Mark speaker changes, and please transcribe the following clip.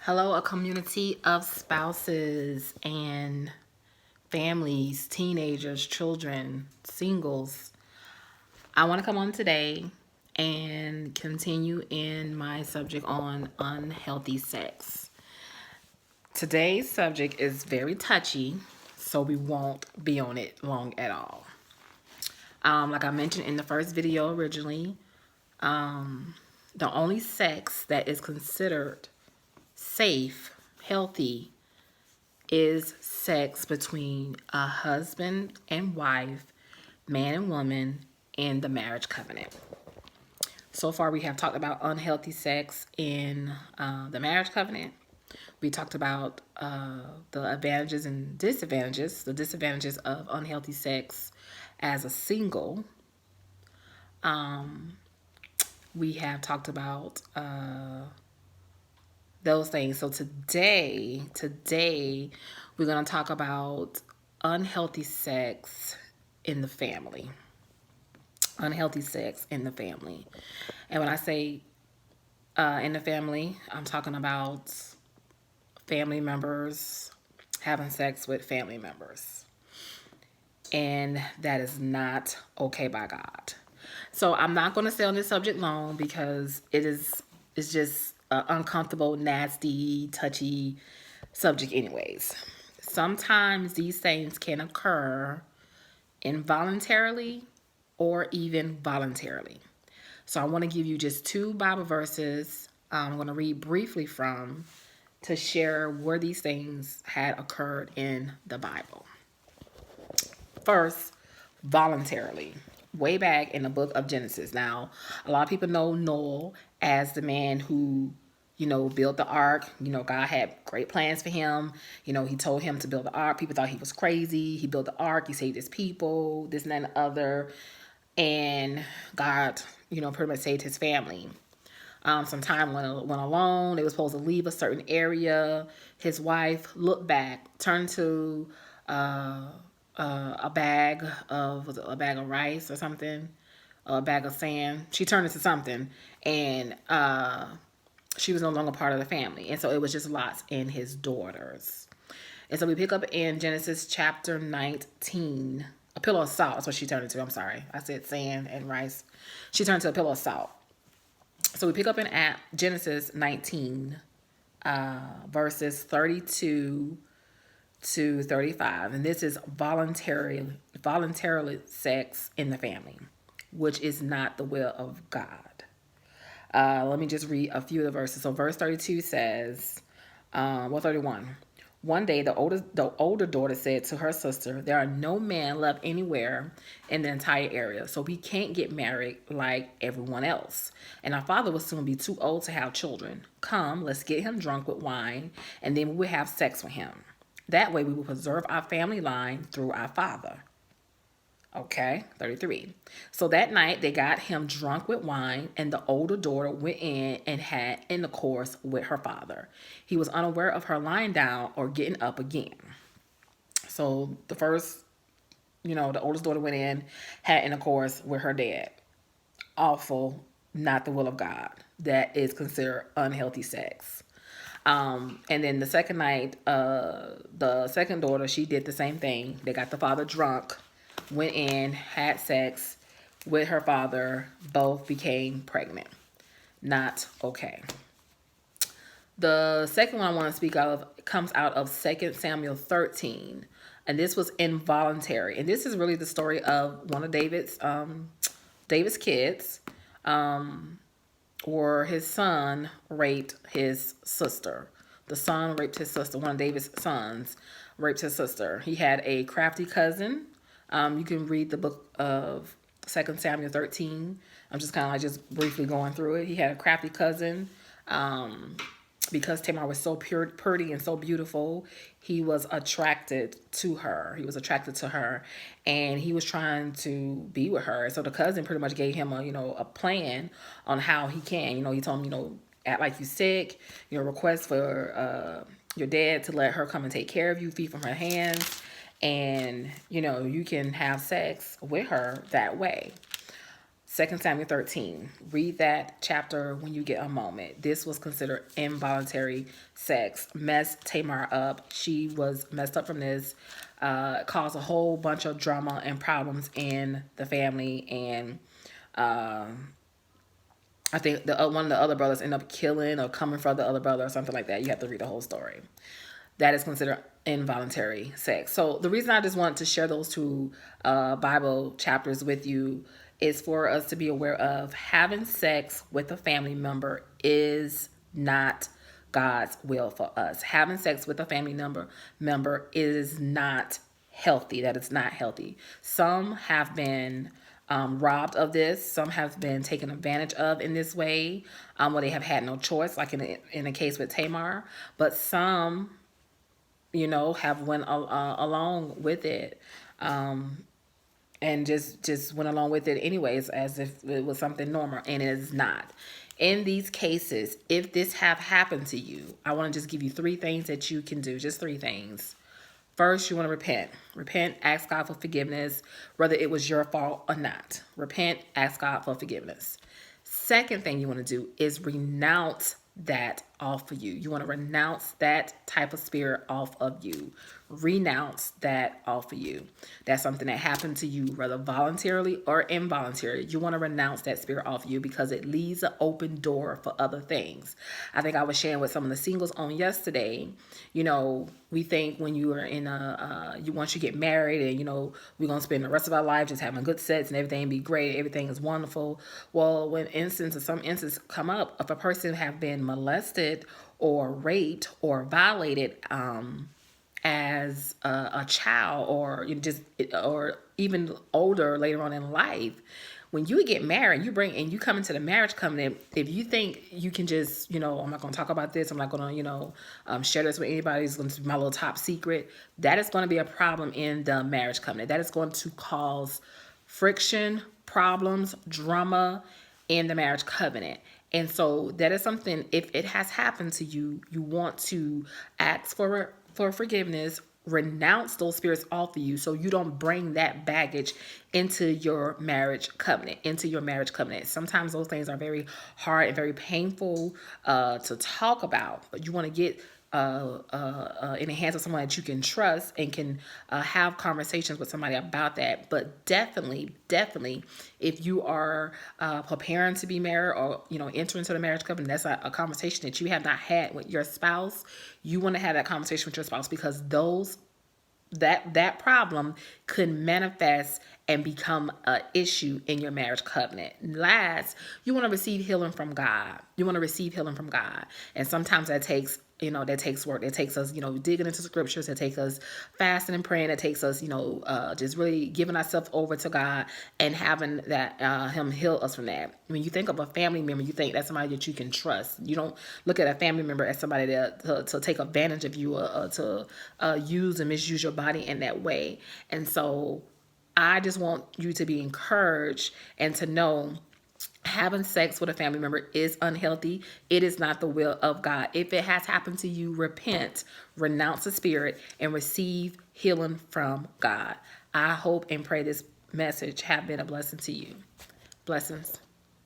Speaker 1: Hello, a community of spouses and families, teenagers, children, singles. I want to come on today and continue in my subject on unhealthy sex. Today's subject is very touchy, so we won't be on it long at all. Like I mentioned in the first video originally, the only sex that is considered safe, healthy, is sex between a husband and wife, man and woman, in the marriage covenant. So far, we have talked about unhealthy sex in the marriage covenant. We talked about the advantages and disadvantages, the disadvantages of unhealthy sex as a single. We have talked about those things. So today we're going to talk about unhealthy sex in the family. Unhealthy sex in the family. And when I say in the family, I'm talking about family members having sex with family members. And that is not okay by God. So I'm not going to stay on this subject long because it's just an uncomfortable, nasty, touchy subject anyways. Sometimes these things can occur involuntarily or even voluntarily. So I want to give you just two Bible verses I'm going to read briefly from to share where these things had occurred in the Bible. First, voluntarily. Way back in the book of Genesis. Now, a lot of people know Noah as the man who, built the ark. God had great plans for him. He told him to build the ark. People thought he was crazy. He built the ark. He saved his people, this and that and the other. And God, pretty much saved his family. Some time went along. They were supposed to leave a certain area. His wife looked back, turned to a bag of rice or something, a bag of sand. She turned into something, and she was no longer part of the family. And so it was just Lot and his daughters. And so we pick up in Genesis chapter 19. A pillow of salt is what she turned into. I'm sorry. I said sand and rice. She turned to a pillow of salt. So we pick up in Genesis 19, verses 32 to 35. And this is voluntarily sex in the family, which is not the will of God. Let me just read a few of the verses. So verse 32 says, 31. One day, the older daughter said to her sister, "There are no men left anywhere in the entire area, so we can't get married like everyone else. And our father will soon be too old to have children. Come, let's get him drunk with wine, and then we will have sex with him. That way we will preserve our family line through our father." Okay, 33. So that night they got him drunk with wine, and the older daughter went in and had intercourse with her father. He was unaware of her lying down or getting up again. So the first, the oldest daughter went in, had intercourse with her dad. Awful, not the will of God. That is considered unhealthy sex. And then the second night, the second daughter, she did the same thing. They got the father drunk, went in, had sex with her father, both became pregnant. Not okay. The second one I want to speak of comes out of 2 Samuel 13. And this was involuntary. And this is really the story of one of David's kids, or his son raped his sister. The son raped his sister. One of David's sons raped his sister. He had a crafty cousin. You can read the book of 2 Samuel 13. I'm just kind of just briefly going through it. He had a crafty cousin. Because Tamar was so pretty and so beautiful, he was attracted to her. And he was trying to be with her. So the cousin pretty much gave him a plan on how he can. He told him, act like you're sick. Request for your dad to let her come and take care of you, feed from her hands, and you can have sex with her that way. 2 Samuel 13. Read that chapter when you get a moment. This was considered involuntary sex. Messed Tamar up. She was messed up from this. Caused a whole bunch of drama and problems in the family. And I think one of the other brothers ended up killing or coming for the other brother or something like that. You have to read the whole story. That is considered involuntary sex. So the reason I just want to share those two Bible chapters with you is for us to be aware of having sex with a family member is not God's will for us. Having sex with a family member is not healthy. That is not healthy. Some have been robbed of this. Some have been taken advantage of in this way, where they have had no choice, like in the case with Tamar. But some, have went along with it, and just went along with it anyways, as if it was something normal, and it is not. In these cases, if this have happened to you, I want to just give you 3 things that you can do. Just 3 things. First, you want to repent. Repent, ask God for forgiveness, whether it was your fault or not. Repent, ask God for forgiveness. Second thing you want to do is renounce that off of you. You want to renounce that type of spirit off of you. Renounce that off of you. That's something that happened to you, whether voluntarily or involuntarily. You want to renounce that spirit off of you because it leaves an open door for other things. I think I was sharing with some of the singles on yesterday. We think when you are in once you get married and, we're going to spend the rest of our life just having good sex and everything be great, everything is wonderful. Well, when some instances come up, if a person have been molested or raped or violated, as a child, or or even older later on in life, when you get married, you come into the marriage covenant. If you think you can just, I'm not going to talk about this, I'm not going to, share this with anybody, it's going to be my little top secret, that is going to be a problem in the marriage covenant. That is going to cause friction, problems, drama in the marriage covenant. And so that is something, if it has happened to you, you want to ask for forgiveness, renounce those spirits off of you so you don't bring that baggage into your marriage covenant, Sometimes those things are very hard and very painful to talk about, but you want to get in the hands of someone that you can trust and can have conversations with somebody about that. But definitely, if you are preparing to be married or, enter into the marriage covenant, that's a conversation that you have not had with your spouse. You want to have that conversation with your spouse because that problem could manifest and become an issue in your marriage covenant. Last, you want to receive healing from God. And sometimes that takes work. It takes us, digging into scriptures. It takes us fasting and praying. It takes us, just really giving ourselves over to God and having that Him heal us from that. When you think of a family member, you think that's somebody that you can trust. You don't look at a family member as somebody to take advantage of you or to use and misuse your body in that way. And so I just want you to be encouraged and to know having sex with a family member is unhealthy. It is not the will of God. If it has happened to you, repent, renounce the spirit, and receive healing from God. I hope and pray this message have been a blessing to you. Blessings.